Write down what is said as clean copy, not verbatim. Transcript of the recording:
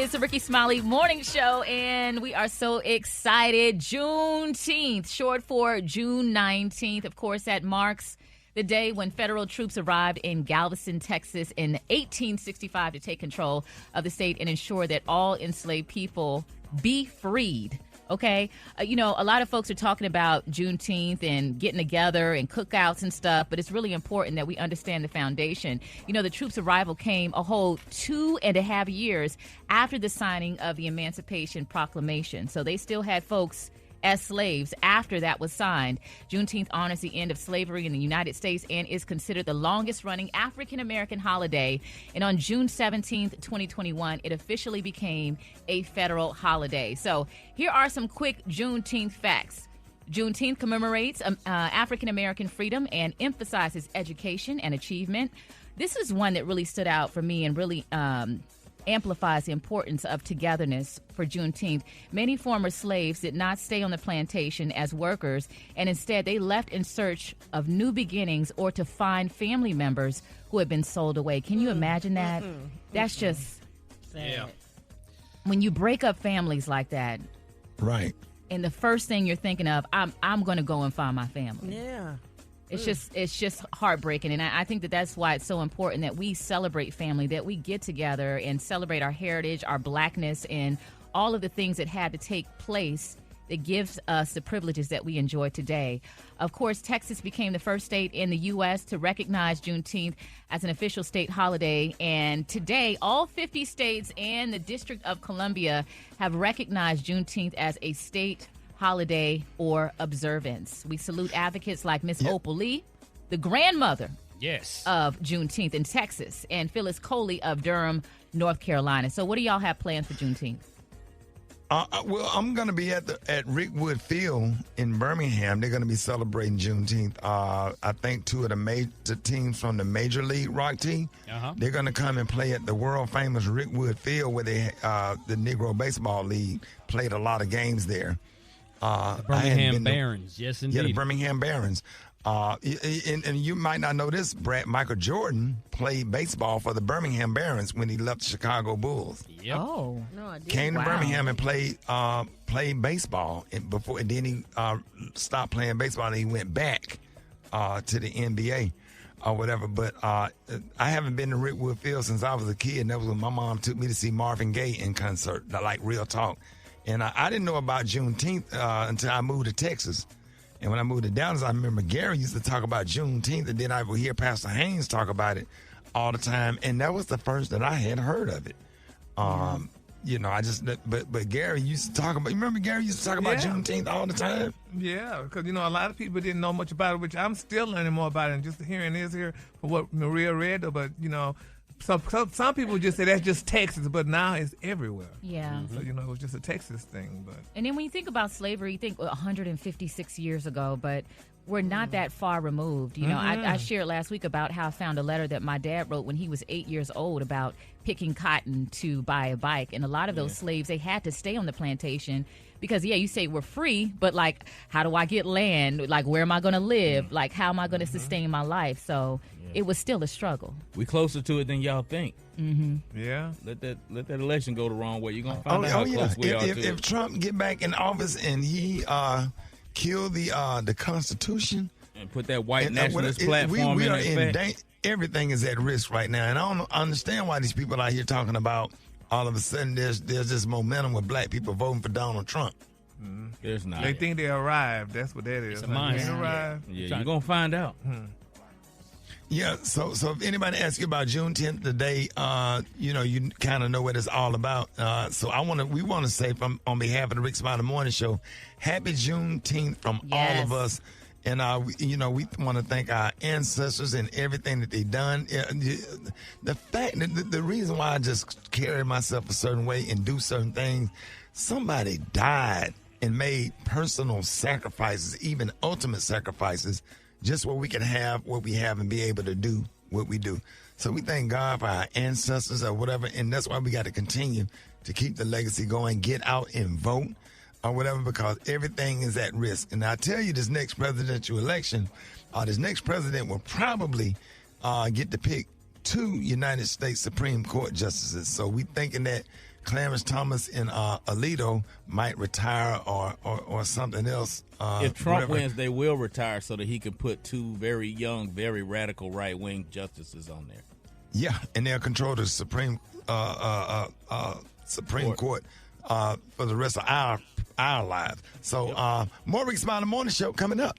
It's the Rickey Smiley Morning Show, and we are so excited. Juneteenth, short for June 19th. Of course, that marks the day when federal troops arrived in Galveston, Texas in 1865 to take control of the state and ensure that all enslaved people be freed. Okay. A lot of folks are talking about Juneteenth and getting together and cookouts and stuff, but it's really important that we understand the foundation. The troops' arrival came a whole 2.5 years after the signing of the Emancipation Proclamation. So they still had folks as slaves after that was signed. Juneteenth honors the end of slavery in the United States and is considered the longest-running African-American holiday. And on June 17th, 2021, it officially became a federal holiday. So here are some quick Juneteenth facts. Juneteenth commemorates African-American freedom and emphasizes education and achievement. This is one that really stood out for me and really amplifies the importance of togetherness for Juneteenth. Many former slaves did not stay on the plantation as workers, and instead they left in search of new beginnings or to find family members who had been sold away. Can you imagine that? That's just sad. Yeah. When you break up families like that, right? And the first thing you're thinking of, I'm going to go and find my family. Yeah. It's just heartbreaking, and I think that's why it's so important that we celebrate family, that we get together and celebrate our heritage, our blackness, and all of the things that had to take place that gives us the privileges that we enjoy today. Of course, Texas became the first state in the U.S. to recognize Juneteenth as an official state holiday, and today all 50 states and the District of Columbia have recognized Juneteenth as a state holiday or observance. We salute advocates like Miss Opal Lee, the grandmother of Juneteenth in Texas, and Phyllis Coley of Durham, North Carolina. So what do y'all have planned for Juneteenth? Well, I'm going to be at Rickwood Field in Birmingham. They're going to be celebrating Juneteenth. I think two of the major teams from the Major League Rock team, they're going to come and play at the world-famous Rickwood Field where the Negro Baseball League played a lot of games there. Birmingham Barons, yes, indeed. Yeah, the Birmingham Barons. And you might not know this, Brad. Michael Jordan played baseball for the Birmingham Barons when he left the Chicago Bulls. Yep. Oh, no idea. Came to Birmingham and played baseball, and then he stopped playing baseball and he went back to the NBA or whatever. But I haven't been to Rickwood Field since I was a kid, and that was when my mom took me to see Marvin Gaye in concert, like real talk. And I didn't know about Juneteenth until I moved to Texas. And when I moved to Dallas, I remember Gary used to talk about Juneteenth, and then I would hear Pastor Haynes talk about it all the time. And that was the first that I had heard of it. But Gary used to talk about, you remember Gary used to talk about Juneteenth all the time? Yeah, because, a lot of people didn't know much about it, which I'm still learning more about it. And just hearing this here for what Maria read, but, some people just say that's just Texas, but now it's everywhere. Yeah. So, it was just a Texas thing. But And then when you think about slavery, you think 156 years ago, but we're not that far removed. I shared last week about how I found a letter that my dad wrote when he was 8 years old about picking cotton to buy a bike. And a lot of those slaves, they had to stay on the plantation because, you say we're free, but, how do I get land? Where am I going to live? How am I going to sustain my life? So it was still a struggle. We closer to it than y'all think. Yeah. Let that election go the wrong way. You're going to find out how close we are to it. If Trump get back in office and he kill the Constitution and put that white nationalist platform we in are in effect. Everything is at risk right now, and I don't understand why these people out here talking about all of a sudden there's this momentum with black people voting for Donald Trump. There's not. They think they arrived. That's what that is. It's a mindset. Arrived. Yeah, you're gonna find out. Yeah, so if anybody asks you about Juneteenth today, you kind of know what it's all about. So we want to say on behalf of the Rick Smiley Morning Show, happy Juneteenth from all of us. And we want to thank our ancestors and everything that they've done. The fact that the reason why I just carry myself a certain way and do certain things, somebody died and made personal sacrifices, even ultimate sacrifices, just so we can have what we have and be able to do what we do. So we thank God for our ancestors or whatever, and that's why we got to continue to keep the legacy going, get out and vote or whatever, because everything is at risk. And I tell you, this next presidential election, this next president will probably get to pick 2 United States Supreme Court justices. So we thinking that Clarence Thomas and Alito might retire or something else. If Trump whatever. wins, they will retire so that he can put 2 very young, very radical right-wing justices on there. Yeah, and they'll control the Supreme Court for the rest of our lives. So more Rickey Smiley Morning Show coming up.